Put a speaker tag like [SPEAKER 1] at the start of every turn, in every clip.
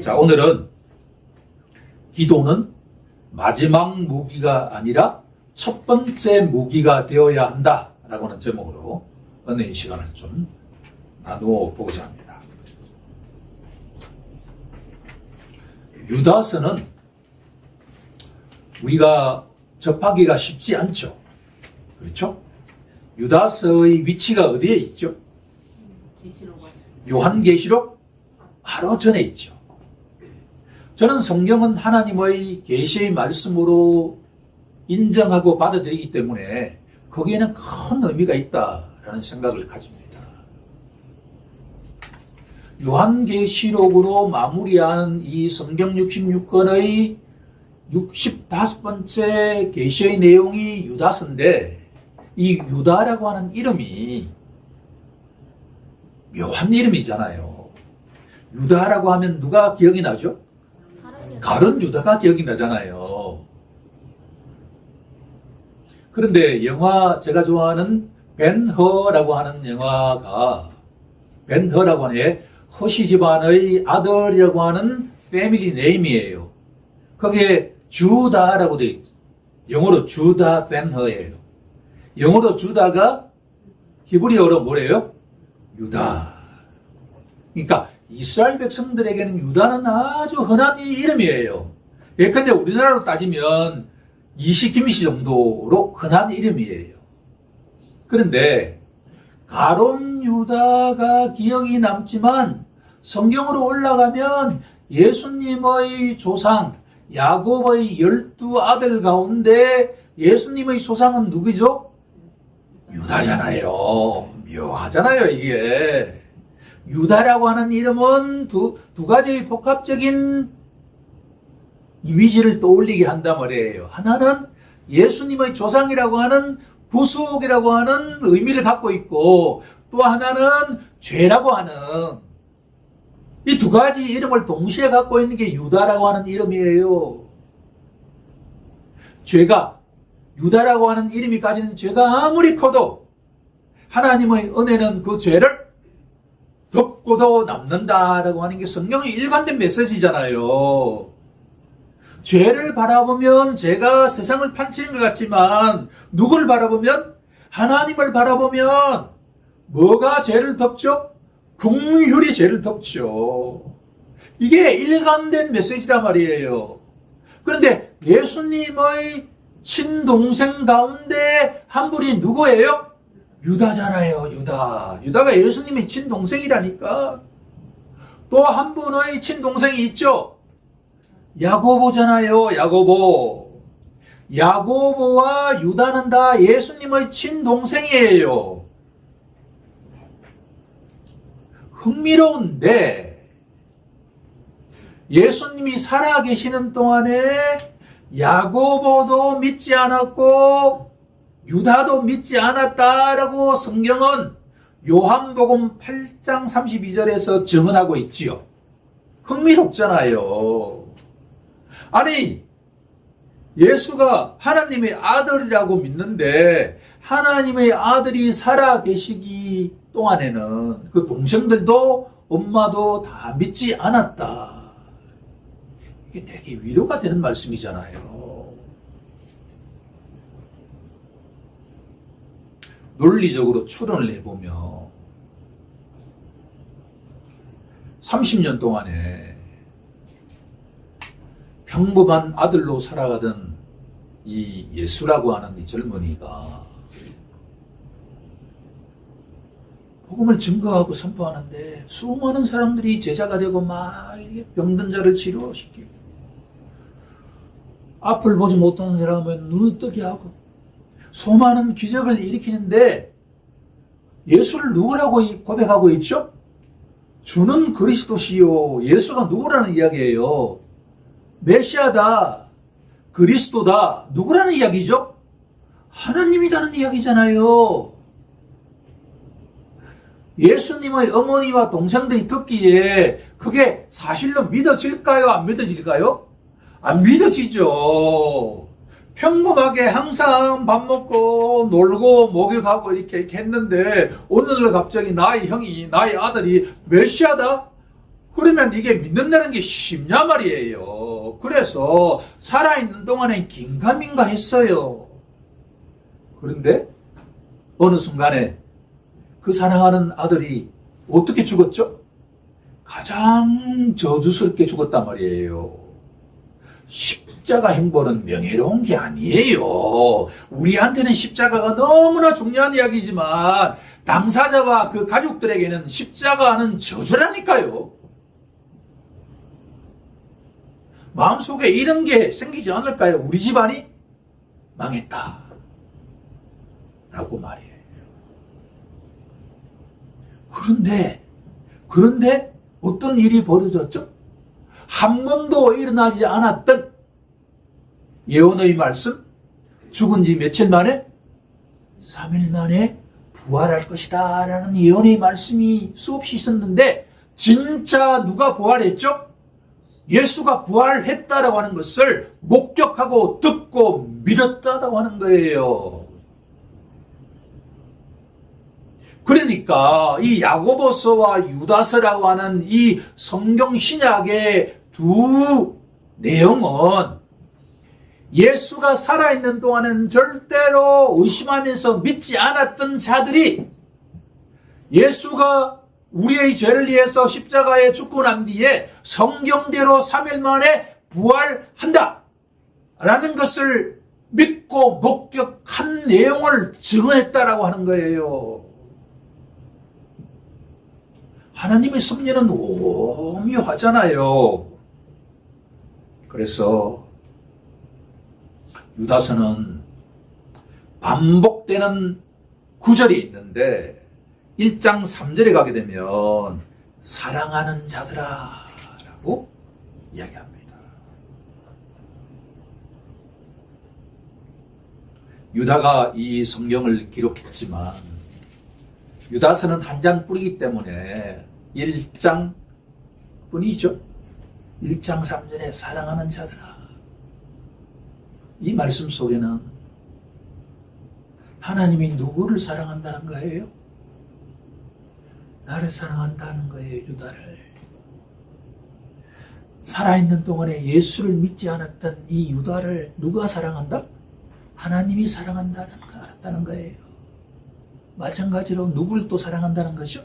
[SPEAKER 1] 자, 오늘은 기도는 마지막 무기가 아니라 첫 번째 무기가 되어야 한다라고 하는 제목으로 은혜의 시간을 좀 나누어 보고자 합니다. 유다서는 우리가 접하기가 쉽지 않죠. 그렇죠? 유다서의 위치가 어디에 있죠? 요한계시록 바로 전에 있죠. 저는 성경은 하나님의 계시의 말씀으로 인정하고 받아들이기 때문에 거기에는 큰 의미가 있다라는 생각을 가집니다. 요한계시록으로 마무리한 이 성경 66권의 65번째 계시의 내용이 유다서인데, 이 유다라고 하는 이름이 묘한 이름이잖아요. 유다라고 하면 누가 기억이 나죠? 가룟 유다가 기억이 나잖아요. 그런데 영화, 제가 좋아하는 벤허라고 하는 영화가, 벤허라고 하는 허시 집안의 아들이라고 하는 패밀리 네임이에요. 거기에 주다라고 되어 있죠. 영어로 주다 벤허예요. 영어로 주다가 히브리어로 뭐래요? 유다. 그러니까 이스라엘 백성들에게는 유다는 아주 흔한 이름이에요. 예컨대 우리나라로 따지면 이시, 김씨 정도로 흔한 이름이에요. 그런데 가룟 유다가 기억이 남지만 성경으로 올라가면 예수님의 조상 야곱의 12아들 가운데 예수님의 조상은 누구죠? 유다잖아요. 묘하잖아요, 이게. 유다라고 하는 이름은 두 가지의 복합적인 이미지를 떠올리게 한단 말이에요. 하나는 예수님의 조상이라고 하는 구속이라고 하는 의미를 갖고 있고, 또 하나는 죄라고 하는, 이 두 가지 이름을 동시에 갖고 있는 게 유다라고 하는 이름이에요. 죄가, 유다라고 하는 이름이 가지는 죄가 아무리 커도 하나님의 은혜는 그 죄를 덮고도 남는다라고 하는 게 성경의 일관된 메시지잖아요. 죄를 바라보면 죄가 세상을 판치는 것 같지만, 누구를 바라보면? 하나님을 바라보면 뭐가 죄를 덮죠? 긍휼히 죄를 덮죠. 이게 일관된 메시지란 말이에요. 그런데 예수님의 친동생 가운데 한 분이 누구예요? 유다잖아요, 유다. 유다가 예수님의 친동생이라니까. 또 한 분의 친동생이 있죠? 야고보잖아요, 야고보. 야고보와 유다는 다 예수님의 친동생이에요. 흥미로운데, 예수님이 살아계시는 동안에 야고보도 믿지 않았고 유다도 믿지 않았다라고 성경은 요한복음 8장 32절에서 증언하고 있지요. 흥미롭잖아요. 아니, 예수가 하나님의 아들이라고 믿는데 하나님의 아들이 살아계시기 동안에는 그 동생들도 엄마도 다 믿지 않았다. 이게 되게 위로가 되는 말씀이잖아요. 논리적으로 추론을 해보면 30년 동안에 평범한 아들로 살아가던 이 예수라고 하는 이 젊은이가 복음을 증거하고 선포하는데 수많은 사람들이 제자가 되고 막 병든 자를 치료시키고, 앞을 보지 못하는 사람은 눈을 뜨게 하고 수많은 기적을 일으키는데 예수를 누구라고 고백하고 있죠? 주는 그리스도시요. 예수가 누구라는 이야기예요? 메시아다, 그리스도다. 누구라는 이야기죠? 하나님이라는 이야기잖아요. 예수님의 어머니와 동생들이 듣기에 그게 사실로 믿어질까요? 안 믿어질까요? 안 믿어지죠. 평범하게 항상 밥 먹고 놀고 목욕하고 이렇게 했는데, 어느 날 갑자기 나의 형이, 나의 아들이 메시아다? 그러면 이게 믿는다는 게 쉽냐 말이에요. 그래서 살아있는 동안엔 긴가민가 했어요. 그런데 어느 순간에 그 사랑하는 아들이 어떻게 죽었죠? 가장 저주스럽게 죽었단 말이에요. 십자가 행보는 명예로운 게 아니에요. 우리한테는 십자가가 너무나 중요한 이야기지만 당사자와 그 가족들에게는 십자가는 저주라니까요. 마음속에 이런 게 생기지 않을까요? 우리 집안이 망했다 라고 말이에요. 그런데 어떤 일이 벌어졌죠? 한 번도 일어나지 않았던 예언의 말씀, 죽은 지 며칠 만에 3일 만에 부활할 것이다 라는 예언의 말씀이 수없이 있었는데 진짜 누가 부활했죠? 예수가 부활했다라고 하는 것을 목격하고 듣고 믿었다라고 하는 거예요. 그러니까 이 야고보서와 유다서라고 하는 이 성경 신약의 두 내용은 예수가 살아있는 동안은 절대로 의심하면서 믿지 않았던 자들이 예수가 우리의 죄를 위해서 십자가에 죽고 난 뒤에 성경대로 3일 만에 부활한다 라는 것을 믿고 목격한 내용을 증언했다라고 하는 거예요. 하나님의 섭리는 오묘하잖아요. 그래서 유다서는 반복되는 구절이 있는데 1장 3절에 가게 되면 사랑하는 자들아 라고 이야기합니다. 유다가 이 성경을 기록했지만 유다서는 한 장 뿌리기 때문에 1장 뿐이죠. 1장 3절에 사랑하는 자들아. 이 말씀 속에는 하나님이 누구를 사랑한다는 거예요? 나를 사랑한다는 거예요, 유다를. 살아있는 동안에 예수를 믿지 않았던 이 유다를 누가 사랑한다? 하나님이 사랑한다는 거예요. 마찬가지로 누구를 또 사랑한다는 거죠?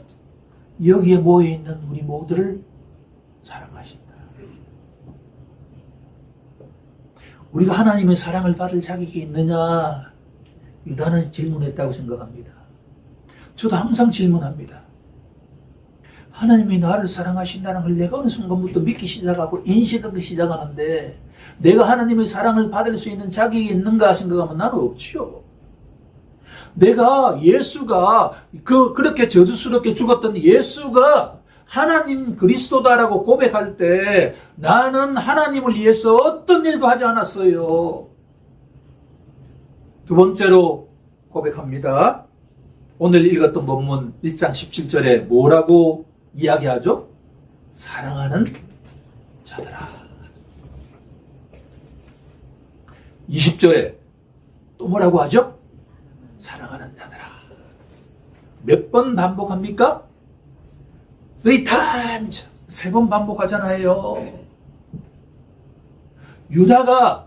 [SPEAKER 1] 여기에 모여있는 우리 모두를 사랑하신다. 우리가 하나님의 사랑을 받을 자격이 있느냐? 유다는 질문했다고 생각합니다. 저도 항상 질문합니다. 하나님이 나를 사랑하신다는 걸 내가 어느 순간부터 믿기 시작하고 인식하기 시작하는데 내가 하나님의 사랑을 받을 수 있는 자격이 있는가 생각하면 나는 없지요. 내가 예수가 그렇게 저주스럽게 죽었던 예수가 하나님 그리스도다라고 고백할 때 나는 하나님을 위해서 어떤 일도 하지 않았어요. 두 번째로 고백합니다. 오늘 읽었던 본문 1장 17절에 뭐라고 이야기하죠? 사랑하는 자들아. 20절에 또 뭐라고 하죠? 사랑하는 자들아. 몇 번 반복합니까? Three times. 3번 반복하잖아요. 유다가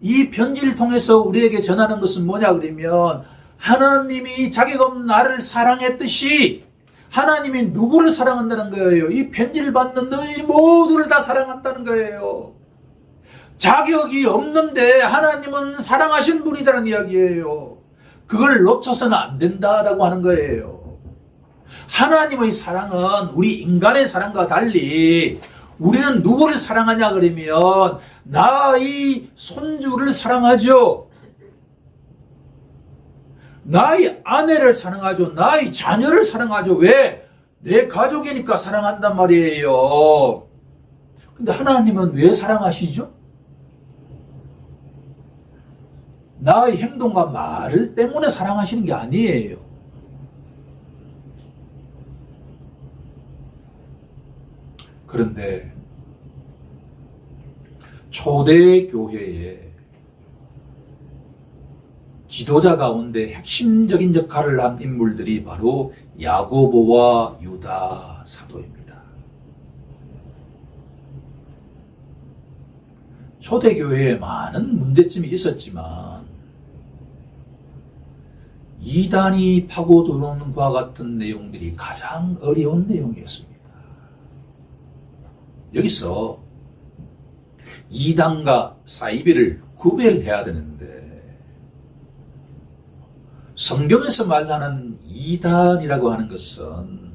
[SPEAKER 1] 이 편지를 통해서 우리에게 전하는 것은 뭐냐 그러면 하나님이 자기가 나를 사랑했듯이 하나님이 누구를 사랑한다는 거예요. 이 편지를 받는 너희 모두를 다 사랑한다는 거예요. 자격이 없는데 하나님은 사랑하신 분이라는 이야기예요. 그걸 놓쳐서는 안 된다라고 하는 거예요. 하나님의 사랑은 우리 인간의 사랑과 달리 우리는 누구를 사랑하냐 그러면 나의 손주를 사랑하죠. 나의 아내를 사랑하죠. 나의 자녀를 사랑하죠. 왜? 내 가족이니까 사랑한단 말이에요. 근데 하나님은 왜 사랑하시죠? 나의 행동과 말을 때문에 사랑하시는 게 아니에요. 그런데 초대 교회에 지도자 가운데 핵심적인 역할을 한 인물들이 바로 야고보와 유다 사도입니다. 초대교회에 많은 문제점이 있었지만 이단이 파고 들어오는 것과 같은 내용들이 가장 어려운 내용이었습니다. 여기서 이단과 사이비를 구별해야 되는데 성경에서 말하는 이단이라고 하는 것은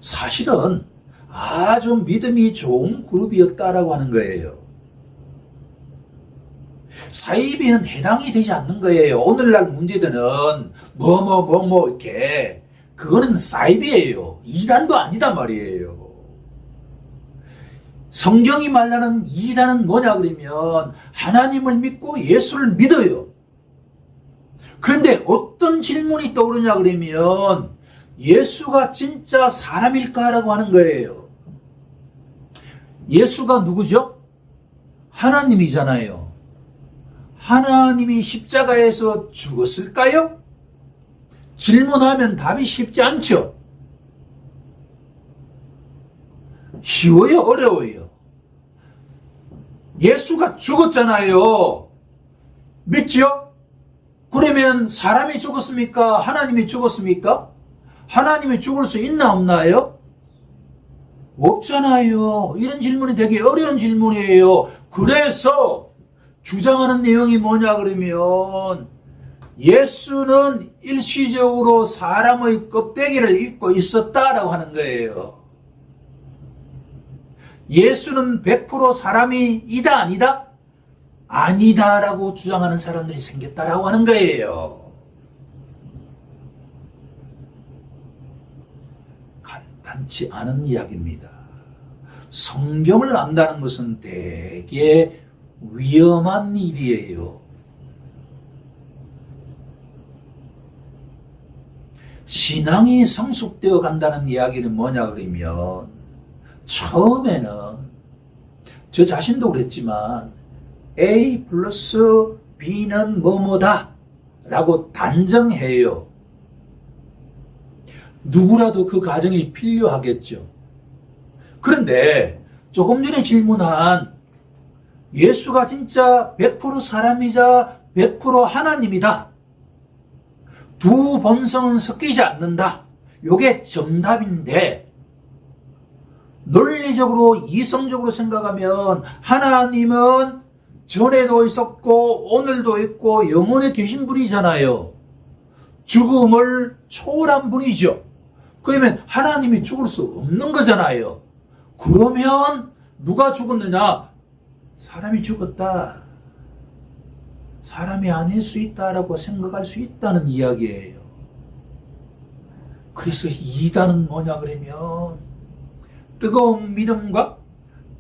[SPEAKER 1] 사실은 아주 믿음이 좋은 그룹이었다라고 하는 거예요. 사이비는 해당이 되지 않는 거예요. 오늘날 문제들은 이렇게 그거는 사이비예요. 이단도 아니단 말이에요. 성경이 말하는 이단은 뭐냐 그러면 하나님을 믿고 예수를 믿어요. 그런데 어떤 질문이 떠오르냐 그러면 예수가 진짜 사람일까라고 하는 거예요. 예수가 누구죠? 하나님이잖아요. 하나님이 십자가에서 죽었을까요? 질문하면 답이 쉽지 않죠. 쉬워요? 어려워요? 예수가 죽었잖아요. 믿죠? 그러면 사람이 죽었습니까? 하나님이 죽었습니까? 하나님이 죽을 수 있나 없나요? 없잖아요. 이런 질문이 되게 어려운 질문이에요. 그래서 주장하는 내용이 뭐냐 그러면 예수는 일시적으로 사람의 껍데기를 입고 있었다라고 하는 거예요. 예수는 100% 사람이 이다 아니다? 아니다라고 주장하는 사람들이 생겼다라고 하는 거예요. 간단치 않은 이야기입니다. 성경을 안다는 것은 되게 위험한 일이에요. 신앙이 성숙되어 간다는 이야기는 뭐냐 그러면 처음에는 저 자신도 그랬지만 A 플러스 B는 뭐뭐다 라고 단정해요. 누구라도 그 과정이 필요하겠죠. 그런데 조금 전에 질문한 예수가 진짜 100% 사람이자 100% 하나님이다. 두 본성은 섞이지 않는다. 이게 정답인데 논리적으로 이성적으로 생각하면 하나님은 전에도 있었고 오늘도 있고 영원히 계신 분이잖아요. 죽음을 초월한 분이죠. 그러면 하나님이 죽을 수 없는 거잖아요. 그러면 누가 죽었느냐? 사람이 죽었다. 사람이 아닐 수 있다라고 생각할 수 있다는 이야기예요. 그래서 이단은 뭐냐 그러면 뜨거운 믿음과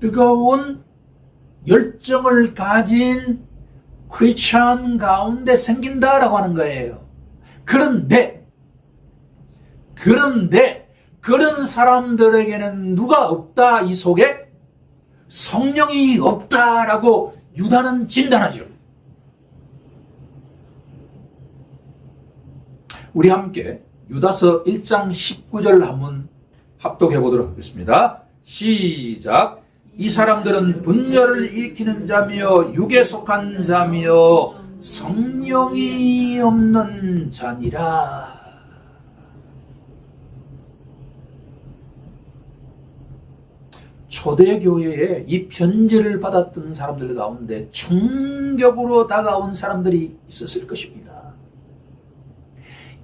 [SPEAKER 1] 뜨거운 열정을 가진 크리스천 가운데 생긴다라고 하는 거예요. 그런데 그런 사람들에게는 누가 없다 이 속에? 성령이 없다라고 유다는 진단하죠. 우리 함께 유다서 1장 19절 한번 합독해 보도록 하겠습니다. 시작. 이 사람들은 분열을 일으키는 자며 육에 속한 자며 성령이 없는 자니라. 초대교회에 이 편지를 받았던 사람들 가운데 충격으로 다가온 사람들이 있었을 것입니다.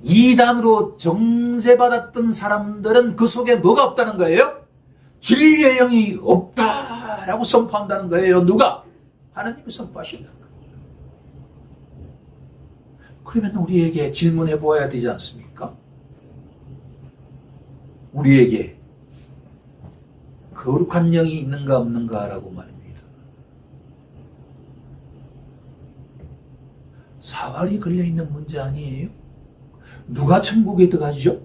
[SPEAKER 1] 이단으로 정죄받았던 사람들은 그 속에 뭐가 없다는 거예요? 진리의 영이 없다라고 선포한다는 거예요. 누가? 하나님이 선포하신다는 거예요. 그러면 우리에게 질문해 보아야 되지 않습니까? 우리에게 거룩한 영이 있는가 없는가라고 말입니다. 사활이 걸려있는 문제 아니에요? 누가 천국에 들어가죠?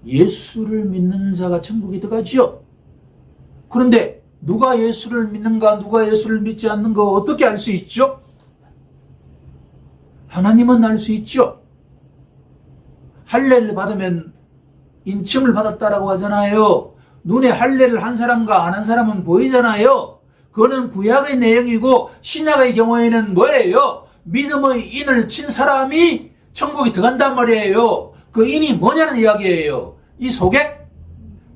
[SPEAKER 1] 예수를 믿는 자가 천국에 들어가죠. 그런데 누가 예수를 믿는가 누가 예수를 믿지 않는가 어떻게 알 수 있죠? 하나님은 알 수 있죠. 할례를 받으면 인침을 받았다라고 하잖아요. 눈에 할례를 한 사람과 안 한 사람은 보이잖아요. 그거는 구약의 내용이고 신약의 경우에는 뭐예요? 믿음의 인을 친 사람이 천국에 들어간단 말이에요. 그 인이 뭐냐는 이야기예요. 이 속에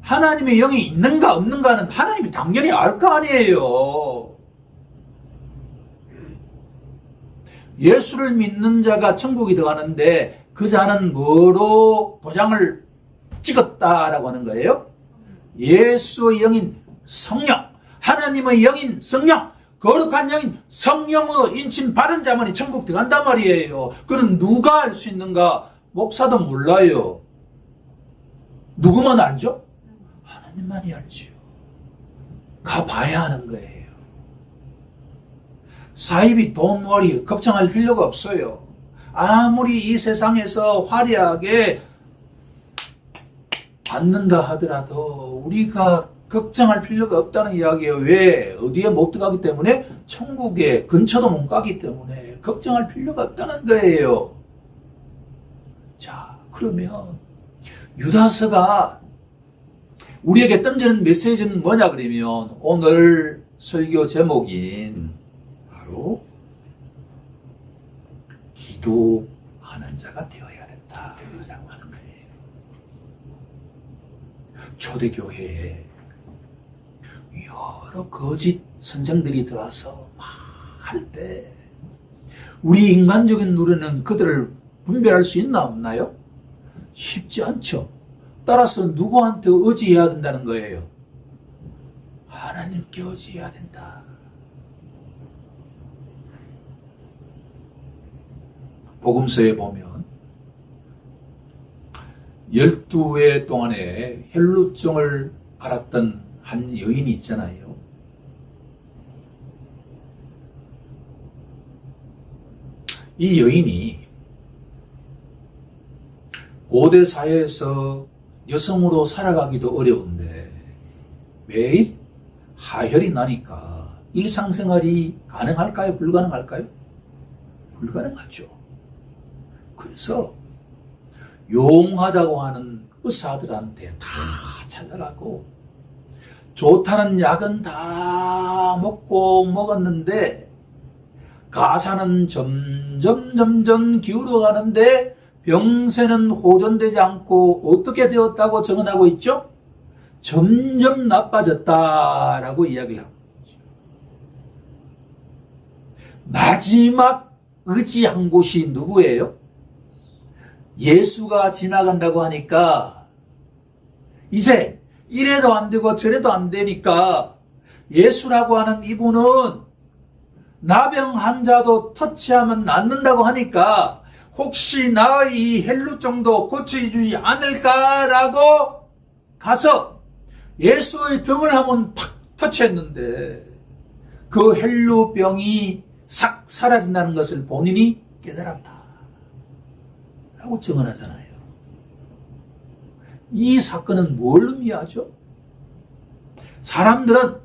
[SPEAKER 1] 하나님의 영이 있는가 없는가는 하나님이 당연히 알 거 아니에요. 예수를 믿는 자가 천국에 들어가는데 그 자는 뭐로 도장을 찍었다라고 하는 거예요? 예수의 영인 성령, 하나님의 영인 성령, 거룩한 영인 성령으로 인침받은 자만이 천국 들어간단 말이에요. 그는 누가 알 수 있는가? 목사도 몰라요. 누구만 알죠? 하나님만이 알지요. 가봐야 하는 거예요. 사입이 돈 머리 걱정할 필요가 없어요. 아무리 이 세상에서 화려하게 받는다 하더라도 우리가 걱정할 필요가 없다는 이야기예요. 왜? 어디에 못 들어가기 때문에? 천국에 근처도 못 가기 때문에 걱정할 필요가 없다는 거예요. 자, 그러면 유다서가 우리에게 던지는 메시지는 뭐냐 그러면 오늘 설교 제목인 바로 기도하는 자가 되어야 된다라고 하는 거예요. 초대교회에 여러 거짓 선생들이 들어와서 막 할 때 우리 인간적인 눈에는 그들을 분별할 수 있나 없나요? 쉽지 않죠. 따라서 누구한테 의지해야 된다는 거예요? 하나님께 의지해야 된다. 복음서에 보면 12회 동안에 혈루증을 앓았던 한 여인이 있잖아요. 이 여인이 고대 사회에서 여성으로 살아가기도 어려운데 매일 하혈이 나니까 일상생활이 가능할까요? 불가능할까요? 불가능하죠. 그래서 용하다고 하는 의사들한테 다 찾아가고 좋다는 약은 다 먹었는데 가사는 점점 기울어가는데 병세는 호전되지 않고 어떻게 되었다고 증언하고 있죠? 점점 나빠졌다라고 이야기를 하고 있죠. 마지막 의지한 곳이 누구예요? 예수가 지나간다고 하니까 이제 이래도 안 되고 저래도 안 되니까 예수라고 하는 이분은 나병 환자도 터치하면 낫는다고 하니까 혹시 나의 이 헬루증도 고쳐주지 않을까라고 가서 예수의 등을 한번 팍 터치했는데 그 헬루병이 싹 사라진다는 것을 본인이 깨달았다 라고 증언하잖아요. 이 사건은 뭘 의미하죠? 사람들은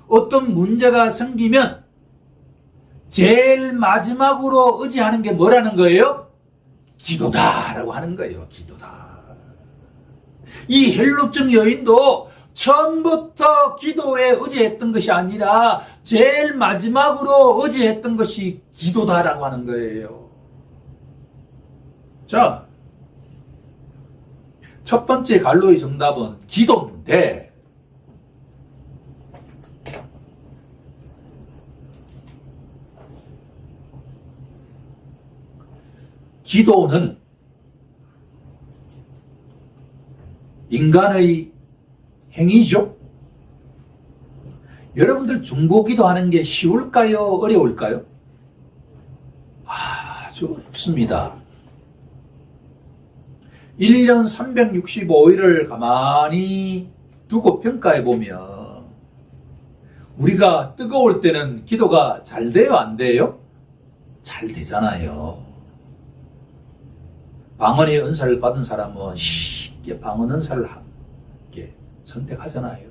[SPEAKER 1] 어떤 문제가 생기면 제일 마지막으로 의지하는 게 뭐라는 거예요? 기도다라고 하는 거예요. 기도다. 이 헬루증 여인도 처음부터 기도에 의지했던 것이 아니라 제일 마지막으로 의지했던 것이 기도다라고 하는 거예요. 자, 첫 번째 갈로의 정답은 기도인데 기도는 인간의 행위죠. 여러분들 중보기도 하는 게 쉬울까요? 어려울까요? 아주 어렵습니다. 1년 365일을 가만히 두고 평가해 보면 우리가 뜨거울 때는 기도가 잘 돼요? 안 돼요? 잘 되잖아요. 방언의 은사를 받은 사람은 쉽게 방언 은사를 선택하잖아요.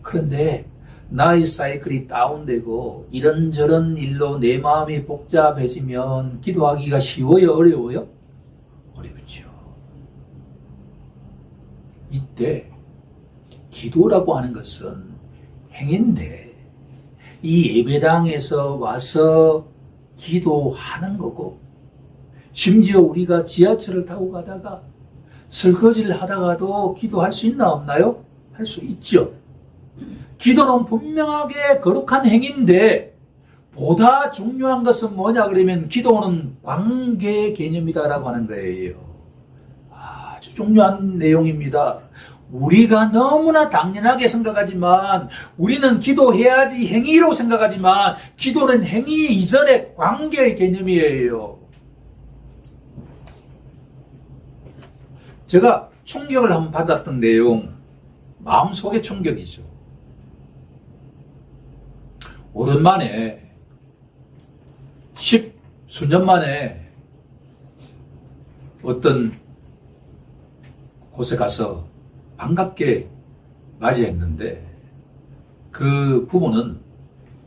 [SPEAKER 1] 그런데 나의 사이클이 다운되고 이런저런 일로 내 마음이 복잡해지면 기도하기가 쉬워요? 어려워요? 어렵죠. 이때 기도라고 하는 것은 행인데 이 예배당에서 와서 기도하는 거고, 심지어 우리가 지하철을 타고 가다가 설거지를 하다가도 기도할 수 있나 없나요? 할 수 있죠. 기도는 분명하게 거룩한 행위인데 보다 중요한 것은 뭐냐 그러면 기도는 관계 개념이다라고 하는 거예요. 아주 중요한 내용입니다. 우리가 너무나 당연하게 생각하지만, 우리는 기도해야지 행위로 생각하지만 기도는 행위 이전의 관계의 개념이에요. 제가 충격을 한번 받았던 내용, 마음속의 충격이죠. 오랜만에 10수년 만에 어떤 곳에 가서 반갑게 맞이했는데, 그 부부는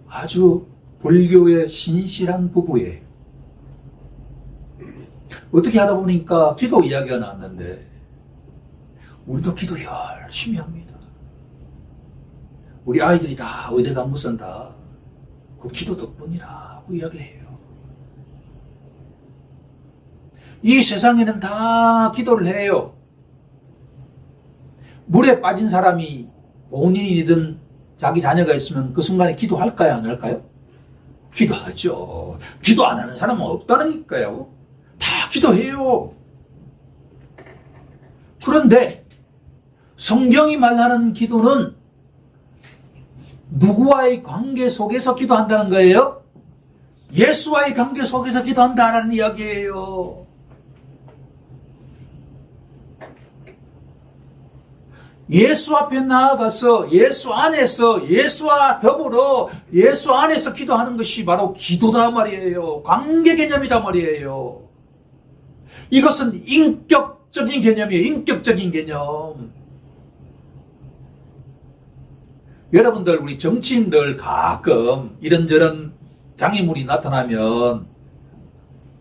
[SPEAKER 1] 아주 불교의 신실한 부부예요. 어떻게 하다 보니까 기도 이야기가 나왔는데, 우리도 기도 열심히 합니다. 우리 아이들이 다 의대 간 것은 다 그 기도 덕분이라고 이야기를 해요. 이 세상에는 다 기도를 해요. 물에 빠진 사람이 본인이든 자기 자녀가 있으면 그 순간에 기도할까요? 안 할까요? 기도하죠. 기도 안 하는 사람은 없다니까요. 다 기도해요. 그런데 성경이 말하는 기도는 누구와의 관계 속에서 기도한다는 거예요? 예수와의 관계 속에서 기도한다라는 이야기예요. 예수 앞에 나아가서 예수 안에서, 예수와 더불어 예수 안에서 기도하는 것이 바로 기도다 말이에요. 관계 개념이다 말이에요. 이것은 인격적인 개념이에요. 인격적인 개념. 여러분들, 우리 정치인들 가끔 이런저런 장애물이 나타나면,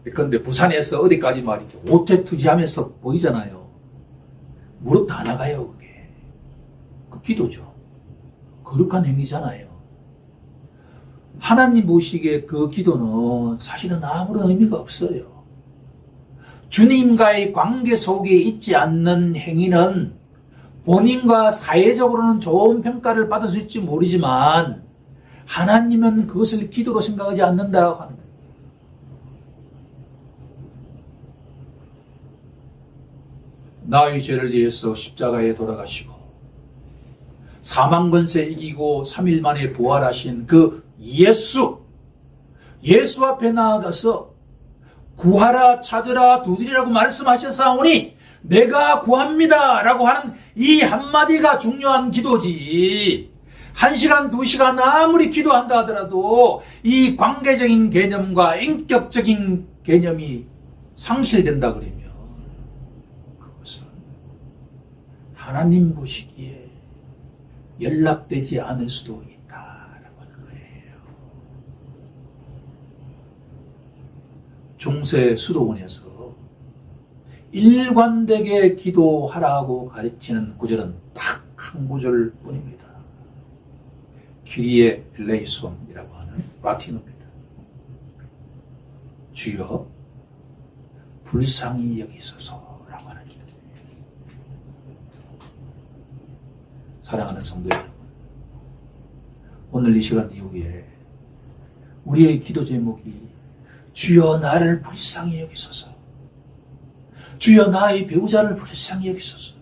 [SPEAKER 1] 그런데 부산에서 어디까지 말이죠, 오태투지하면서 보이잖아요. 무릎 다 나가요. 그게 그 기도죠. 거룩한 행위잖아요. 하나님 보시기에 그 기도는 사실은 아무런 의미가 없어요. 주님과의 관계 속에 있지 않는 행위는 본인과 사회적으로는 좋은 평가를 받을 수 있지 모르지만 하나님은 그것을 기도로 생각하지 않는다고 하는 거예요. 나의 죄를 위해서 십자가에 돌아가시고 사망 권세 이기고 3일 만에 부활하신 그 예수 앞에 나아가서 구하라 찾으라 두드리라고 말씀하셨사오니 내가 구합니다 라고 하는 이 한마디가 중요한 기도지. 1시간 2시간 아무리 기도한다 하더라도 이 관계적인 개념과 인격적인 개념이 상실된다 그러면 그것은 하나님 보시기에 연락되지 않을 수도 있다라고 하는 거예요. 중세 수도원에서 일관되게 기도하라고 가르치는 구절은 딱 한 구절 뿐입니다. kyrie eleison이라고 하는 라틴어입니다. 주여 불쌍히 여기소서라고 하는 기도입니다. 사랑하는 성도 여러분, 오늘 이 시간 이후에 우리의 기도 제목이 주여 나를 불쌍히 여기소서, 주여 나의 배우자를 불쌍히 여기소서,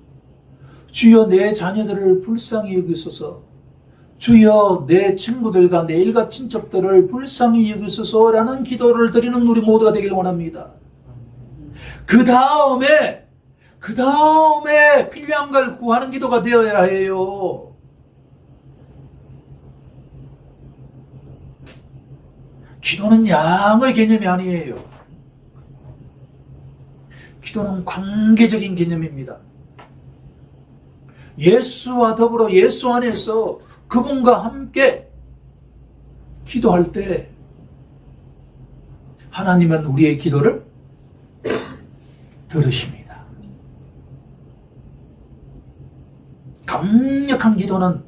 [SPEAKER 1] 주여 내 자녀들을 불쌍히 여기소서, 주여 내 친구들과 내 일가 친척들을 불쌍히 여기소서라는 기도를 드리는 우리 모두가 되길 원합니다. 그 다음에 필요한 걸 구하는 기도가 되어야 해요. 기도는 양의 개념이 아니에요. 기도는 관계적인 개념입니다. 예수와 더불어 예수 안에서 그분과 함께 기도할 때 하나님은 우리의 기도를 들으십니다. 강력한 기도는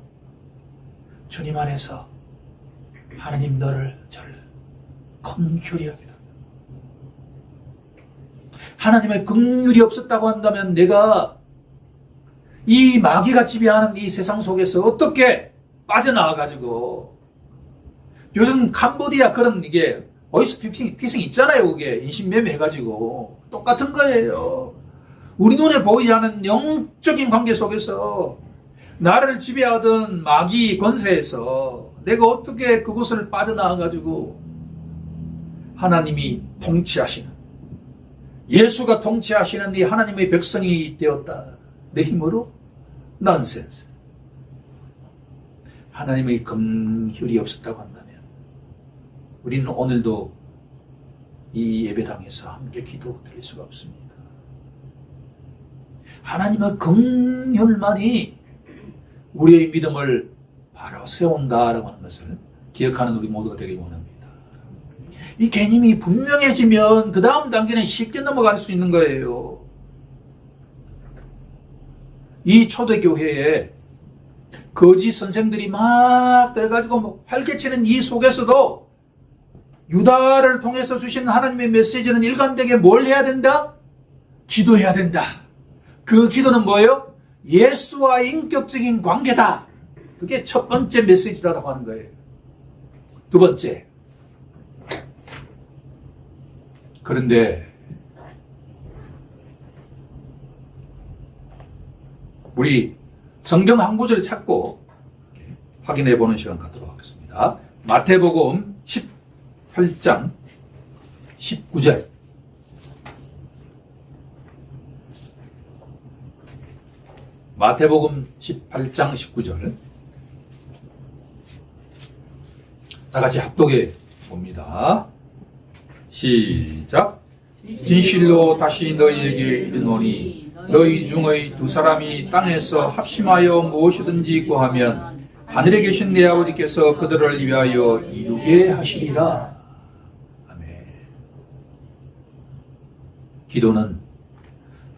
[SPEAKER 1] 주님 안에서 하나님 너를 저를 긍휼히 여기다. 하나님의 긍휼이 없었다고 한다면 내가 이 마귀가 지배하는 이 세상 속에서 어떻게 빠져나와가지고 요즘 캄보디아 그런 이게 보이스피싱 있잖아요. 그게 인신매매 해가지고 똑같은 거예요. 우리 눈에 보이지 않는 영적인 관계 속에서 나를 지배하던 마귀 권세에서 내가 어떻게 그곳을 빠져나와가지고 하나님이 통치하시는 예수가 통치하시는 이 하나님의 백성이 되었다. 내 힘으로? 넌센스. 하나님의 긍휼이 없었다고 한다면 우리는 오늘도 이 예배당에서 함께 기도 드릴 수가 없습니다. 하나님의 긍휼만이 우리의 믿음을 바로 세운다라고 하는 것을 기억하는 우리 모두가 되길 원합니다. 이 개념이 분명해지면 그 다음 단계는 쉽게 넘어갈 수 있는 거예요. 이 초대교회에 거짓 선생들이 막 들어가지고 활개치는 이 속에서도 유다를 통해서 주신 하나님의 메시지는 일관되게 뭘 해야 된다? 기도해야 된다. 그 기도는 뭐예요? 예수와 인격적인 관계다. 그게 첫 번째 메시지다라고 하는 거예요. 두 번째. 그런데 우리 성경 한 구절 찾고 확인해 보는 시간 갖도록 하겠습니다. 마태복음 18장 19절. 마태복음 18장 19절. 다 같이 합독해 봅니다. 시작. 진실로 다시 너희에게 이르노니 너희 중의 두 사람이 땅에서 합심하여 무엇이든지 구하면 하늘에 계신 내 아버지께서 그들을 위하여 이루게 하시리라. 아멘. 기도는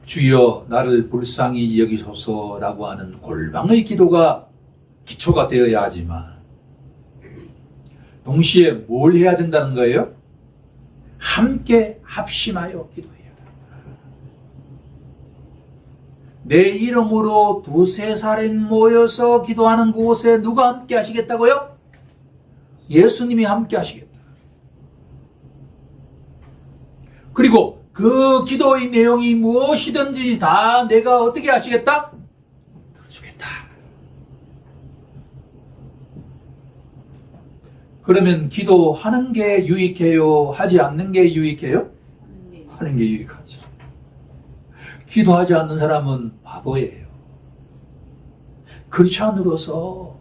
[SPEAKER 1] 주여 나를 불쌍히 여기소서라고 하는 골방의 기도가 기초가 되어야 하지만 동시에 뭘 해야 된다는 거예요? 함께 합심하여 기도해야 된다. 내 이름으로 두세 사람 모여서 기도하는 곳에 누가 함께 하시겠다고요? 예수님이 함께 하시겠다. 그리고 그 기도의 내용이 무엇이든지 다 내가 어떻게 하시겠다? 들어주겠다. 그러면 기도하는 게 유익해요? 하지 않는 게 유익해요? 하는 게 유익하죠. 기도하지 않는 사람은 바보예요. 크리스찬으로서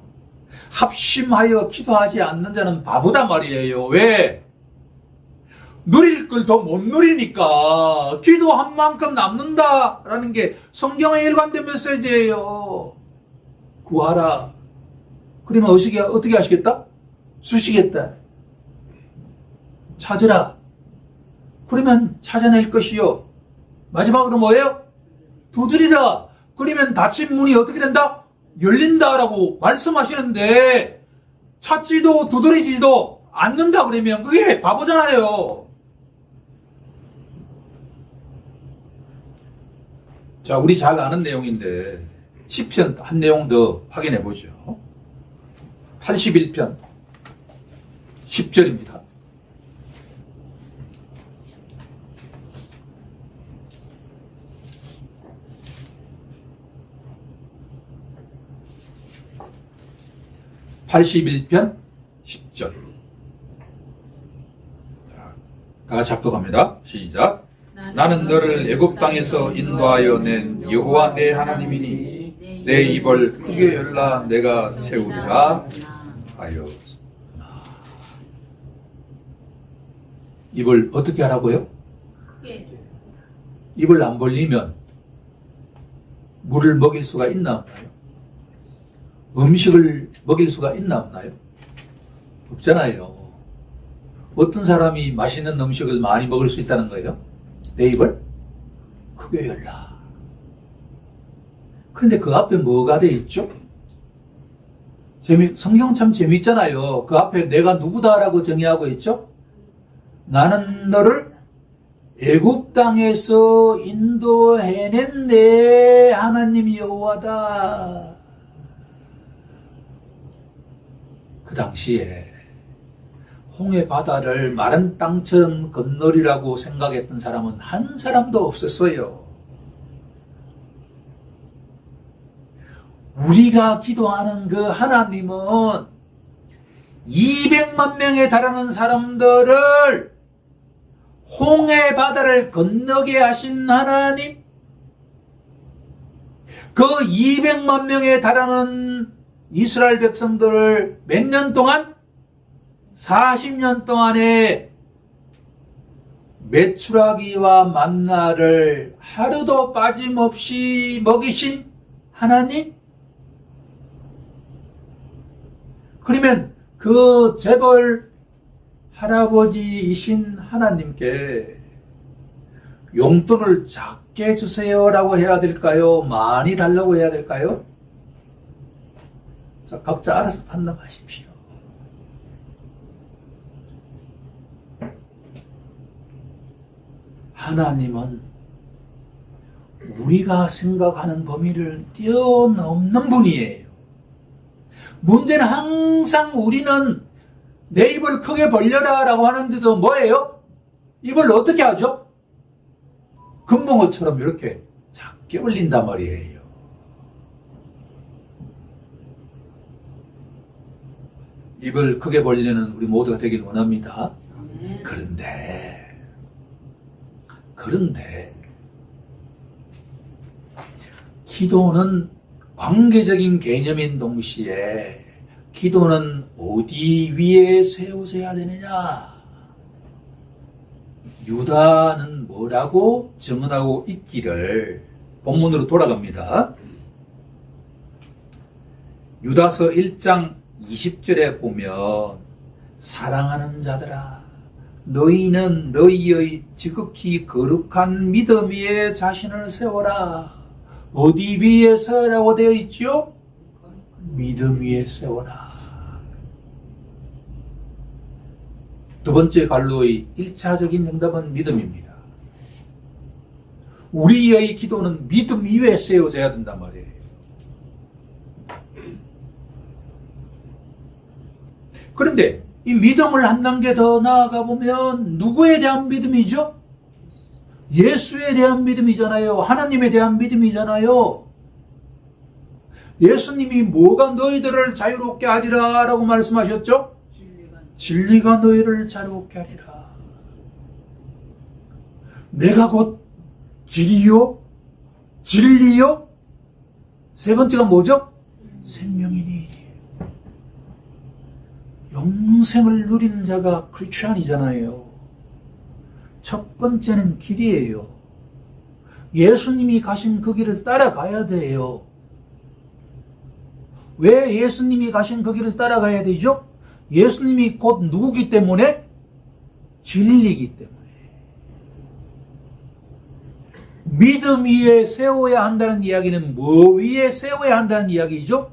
[SPEAKER 1] 합심하여 기도하지 않는 자는 바보단 말이에요. 왜? 누릴 걸 더 못 누리니까 기도한 만큼 남는다라는 게 성경의 일관된 메시지예요. 구하라. 그러면 어떻게 하시겠다? 주시겠다. 찾으라. 그러면 찾아낼 것이요. 마지막으로 뭐예요? 두드리라. 그러면 닫힌 문이 어떻게 된다? 열린다라고 말씀하시는데 찾지도 두드리지도 않는다 그러면 그게 바보잖아요. 자, 우리 잘 아는 내용인데 시편 한 내용 더 확인해 보죠. 81편 10절입니다. (81편) 10절. 다 같이 합독합니다. 시작. 나는 너를 애굽 땅에서 인도하여 낸 여호와 내 하나님이니 내 입을 크게 열라 내가 채우리라 하였으나. 입을 어떻게 하라고요? 입을 안 벌리면 물을 먹일 수가 있나 없나요? 음식을 먹일 수가 있나 없나요? 없잖아요. 어떤 사람이 맛있는 음식을 많이 먹을 수 있다는 거예요? 내 입을 크게 열라. 그런데 그 앞에 뭐가 돼 있죠? 성경 참 재밌잖아요. 그 앞에 내가 누구다라고 정의하고 있죠? 나는 너를 애굽 땅에서 인도해낸 내 하나님 여호와다. 그 당시에 홍해 바다를 마른 땅처럼 건너리라고 생각했던 사람은 한 사람도 없었어요. 우리가 기도하는 그 하나님은 200만 명에 달하는 사람들을 홍해 바다를 건너게 하신 하나님, 그 200만 명에 달하는 이스라엘 백성들을 몇 년 동안? 40년 동안에 메추라기와 만나를 하루도 빠짐없이 먹이신 하나님? 그러면 그 재벌 할아버지이신 하나님께 용돈을 작게 주세요라고 해야 될까요? 많이 달라고 해야 될까요? 자, 각자 알아서 판단하십시오. 하나님은 우리가 생각하는 범위를 뛰어넘는 분이에요. 문제는 항상 우리는 내 입을 크게 벌려라 라고 하는데도 뭐예요? 입을 어떻게 하죠? 금붕어처럼 이렇게 작게 벌린단 말이에요. 입을 크게 벌리는 우리 모두가 되길 원합니다. 그런데 기도는 관계적인 개념인 동시에 기도는 어디 위에 세워져야 되느냐? 유다는 뭐라고 증언하고 있기를 본문으로 돌아갑니다. 유다서 1장 20절에 보면 사랑하는 자들아 너희는 너희의 지극히 거룩한 믿음 위에 자신을 세워라. 어디 위에 세우라고 되어 있죠? 믿음 위에 세워라. 두 번째 갈로의 1차적인 응답은 믿음입니다. 우리의 기도는 믿음 위에 세워져야 된단 말이에요. 그런데 이 믿음을 한 단계 더 나아가 보면 누구에 대한 믿음이죠? 예수에 대한 믿음이잖아요. 하나님에 대한 믿음이잖아요. 예수님이 뭐가 너희들을 자유롭게 하리라 라고 말씀하셨죠? 진리가 너희를 자유롭게 하리라. 내가 곧 길이요 진리요 세 번째가 뭐죠? 생명이니. 영생을 누리는 자가 크리스찬이잖아요. 첫 번째는 길이에요. 예수님이 가신 그 길을 따라가야 돼요. 왜 예수님이 가신 그 길을 따라가야 되죠? 예수님이 곧 누구기 때문에? 진리이기 때문에. 믿음 위에 세워야 한다는 이야기는 뭐 위에 세워야 한다는 이야기죠?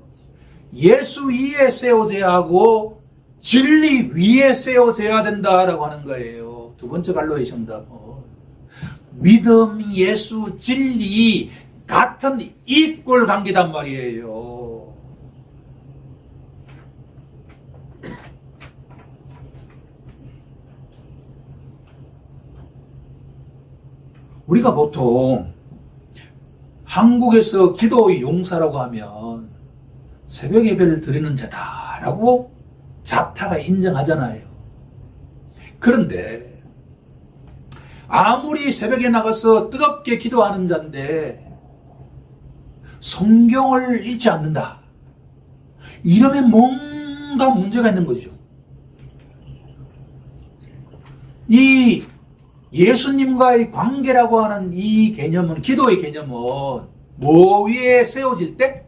[SPEAKER 1] 예수 위에 세워져야 하고 진리 위에 세워져야 된다라고 하는 거예요. 두 번째 갈로의 정답은 믿음, 예수, 진리 같은 이꼴 관계단 말이에요. 우리가 보통 한국에서 기도의 용사라고 하면 새벽 예배를 드리는 자다라고 자타가 인정하잖아요. 그런데 아무리 새벽에 나가서 뜨겁게 기도하는 자인데 성경을 읽지 않는다. 이러면 뭔가 문제가 있는 거죠. 이 예수님과의 관계라고 하는 이 개념은, 기도의 개념은 뭐 위에 세워질 때?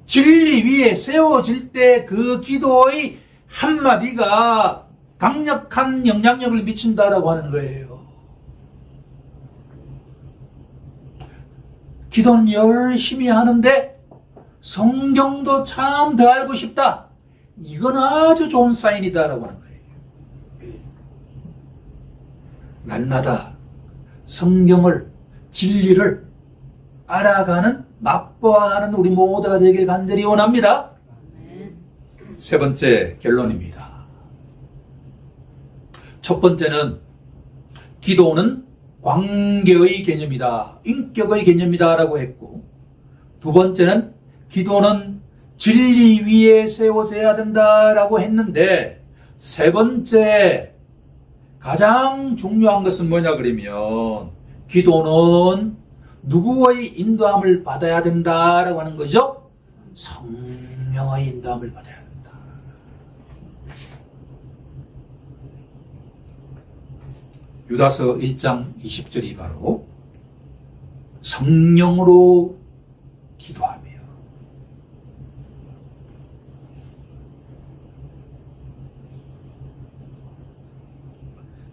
[SPEAKER 1] 진리 위에 세워질 때 그 기도의 한마디가 강력한 영향력을 미친다라고 하는 거예요. 기도는 열심히 하는데 성경도 참 더 알고 싶다. 이건 아주 좋은 사인이다라고 하는 거예요. 날마다 성경을, 진리를 알아가는, 맛보아가는 우리 모두가 되길 간절히 원합니다. 세 번째 결론입니다. 첫 번째는 기도는 관계의 개념이다, 인격의 개념이다 라고 했고, 두 번째는 기도는 진리 위에 세워져야 된다라고 했는데, 세 번째 가장 중요한 것은 뭐냐 그러면 기도는 누구의 인도함을 받아야 된다라고 하는 거죠? 성령의 인도함을 받아야 된다. 유다서 1장 20절이 바로 성령으로 기도하며,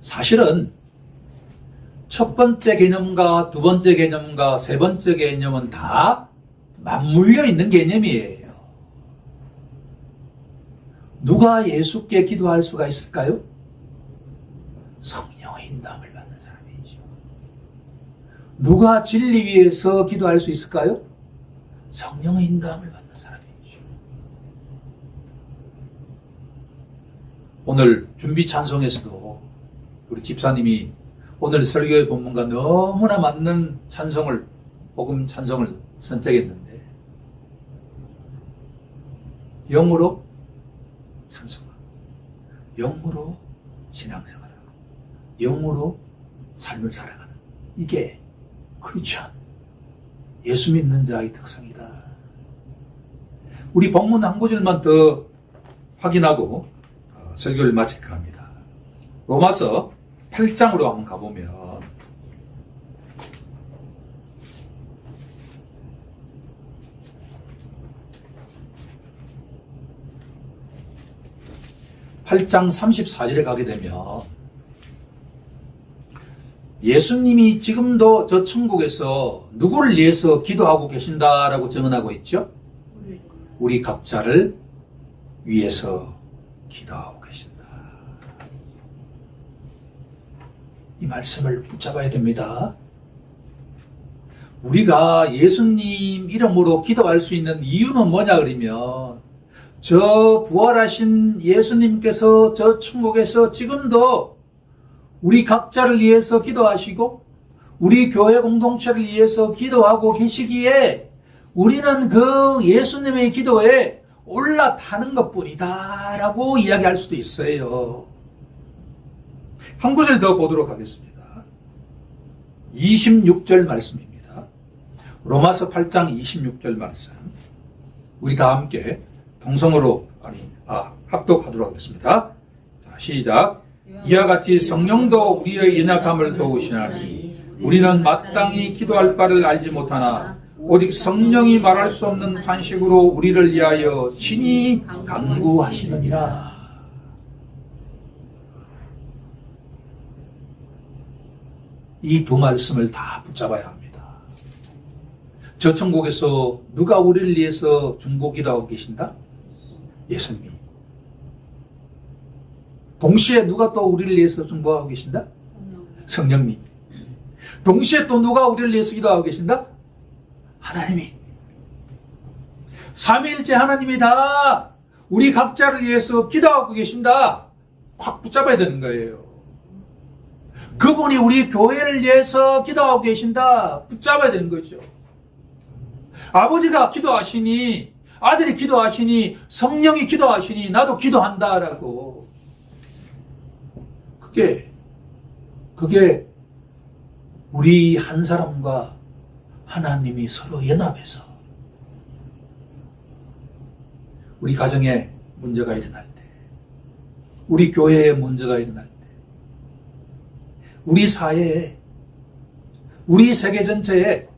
[SPEAKER 1] 사실은 첫 번째 개념과 두 번째 개념과 세 번째 개념은 다 맞물려 있는 개념이에요. 누가 예수께 기도할 수가 있을까요? 성령의 인도함을 받는 사람이죠. 누가 진리 위에서 기도할 수 있을까요? 성령의 인도함을 받는 사람이죠. 오늘 준비 찬송에서도 우리 집사님이 오늘 설교의 본문과 너무나 맞는 찬송을, 복음 찬송을 선택했는데, 영으로 찬송하고, 영으로 신앙생활하고, 영으로 삶을 살아가는, 이게 크리스천, 예수 믿는 자의 특성이다. 우리 본문 한 구절만 더 확인하고 설교를 마칠까 합니다. 로마서 8장으로 한번 가보면, (8장 34절에) 가게 되면 예수님이 지금도 저 천국에서 누구를 위해서 기도하고 계신다라고 증언하고 있죠? 우리 각자를 위해서 기도하고 계신다. 이 말씀을 붙잡아야 됩니다. 우리가 예수님 이름으로 기도할 수 있는 이유는 뭐냐 그러면, 저 부활하신 예수님께서 저 천국에서 지금도 우리 각자를 위해서 기도하시고 우리 교회 공동체를 위해서 기도하고 계시기에 우리는 그 예수님의 기도에 올라타는 것뿐이다 라고 이야기할 수도 있어요. 한 구절 더 보도록 하겠습니다. 26절 말씀입니다. 로마서 8장 26절 말씀, 우리 다 함께 동성으로 합독하도록 하겠습니다. 자, 시작. 이와 같이 성령도 우리의 연약함을 도우시나니 우리는 마땅히 기도할 바를 알지 못하나 오직 성령이 말할 수 없는 탄식으로 우리를 위하여 친히 간구하시느니라. 이 두 말씀을 다 붙잡아야 합니다. 저 천국에서 누가 우리를 위해서 중보기도하고 계신다? 예수님이. 동시에 누가 또 우리를 위해서 중보하고 계신다? 성령님. 동시에 또 누가 우리를 위해서 기도하고 계신다? 하나님이. 삼위일체 하나님이 다 우리 각자를 위해서 기도하고 계신다. 확 붙잡아야 되는 거예요. 그분이 우리 교회를 위해서 기도하고 계신다. 붙잡아야 되는 거죠. 아버지가 기도하시니, 아들이 기도하시니, 성령이 기도하시니 나도 기도한다라고. 그게 우리 한 사람과 하나님이 서로 연합해서 우리 가정에 문제가 일어날 때, 우리 교회에 문제가 일어날 때, 우리 사회에, 우리 세계 전체에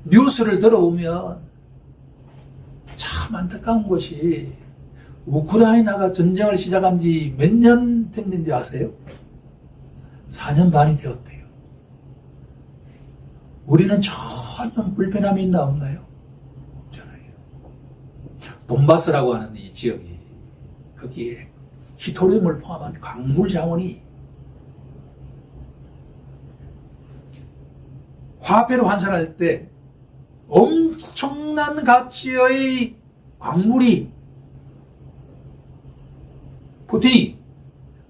[SPEAKER 1] 뉴스를 들어보면 참 안타까운 것이, 우크라이나가 전쟁을 시작한 지 몇 년 됐는지 아세요? 4년 반이 되었대요. 우리는 전혀 불편함이 있나 없나요? 없잖아요. 돈바스라고 하는 이 지역이 거기에 히토리움을 포함한 광물 자원이 화폐로 환산할 때 엄청난 가치의 광물이 푸틴이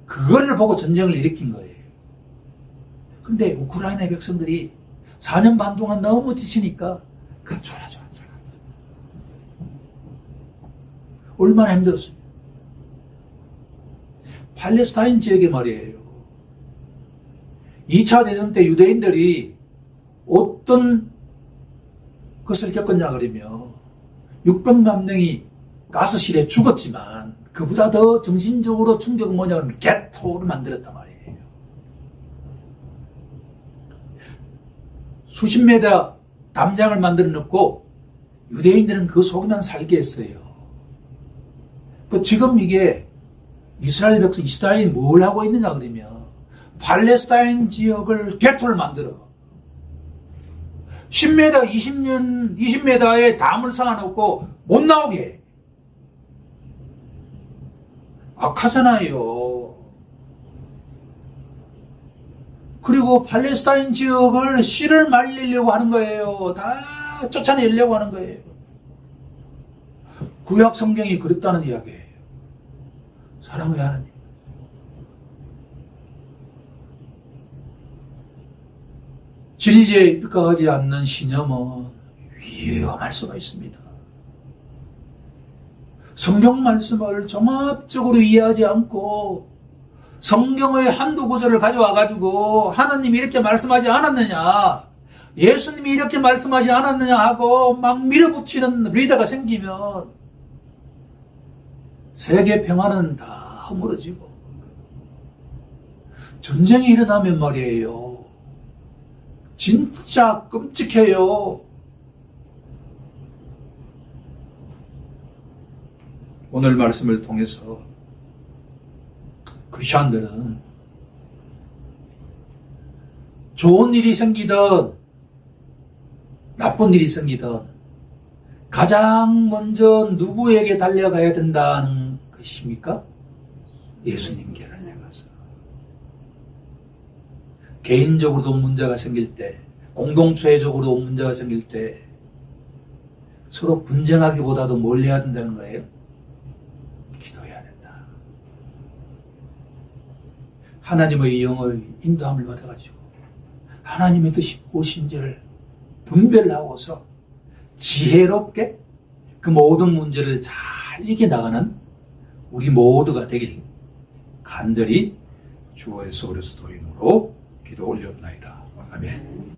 [SPEAKER 1] 그거를 보고 전쟁을 일으킨 거예요. 근데 우크라이나 백성들이 4년 반 동안 너무 지치니까 그냥 졸아. 얼마나 힘들었어요. 팔레스타인 지역에 말이에요. 2차 대전 때 유대인들이 어떤 것을 겪었냐 그러면 600만 명이 가스실에 죽었지만 그보다 더 정신적으로 충격은 뭐냐 그러면 게토를 만들었단 말이에요. 수십 메다 담장을 만들어 놓고 유대인들은 그 속에만 살게 했어요. 지금 이게 이스라엘 백성, 이스라엘이 뭘 하고 있느냐 그러면 팔레스타인 지역을 게토를 만들어 10m, 20m의 담을 쌓아놓고 못 나오게 해. 악하잖아요. 그리고 팔레스타인 지역을 씨를 말리려고 하는 거예요. 다 쫓아내려고 하는 거예요. 구약 성경이 그랬다는 이야기예요. 사랑의 하나님. 진리에 입각하지 않는 신념은 위험할 수가 있습니다. 성경 말씀을 종합적으로 이해하지 않고 성경의 한두 구절을 가져와 가지고 하나님이 이렇게 말씀하지 않았느냐, 예수님이 이렇게 말씀하지 않았느냐 하고 막 밀어붙이는 리더가 생기면 세계 평화는 다 허물어지고 전쟁이 일어나면 말이에요. 진짜 끔찍해요. 오늘 말씀을 통해서 크리스천들은 좋은 일이 생기든 나쁜 일이 생기든 가장 먼저 누구에게 달려가야 된다는 것입니까? 예수님께 달려가서. 개인적으로도 문제가 생길 때, 공동체적으로도 문제가 생길 때 서로 분쟁하기보다도 뭘 해야 된다는 거예요? 기도해야 된다. 하나님의 영을 인도함을 받아가지고 하나님의 뜻이 무엇인지를 분별하고서 지혜롭게 그 모든 문제를 잘 이겨나가는 우리 모두가 되길 간절히 주의 소리스도 이름으로 기도 올려옵나이다. 아멘.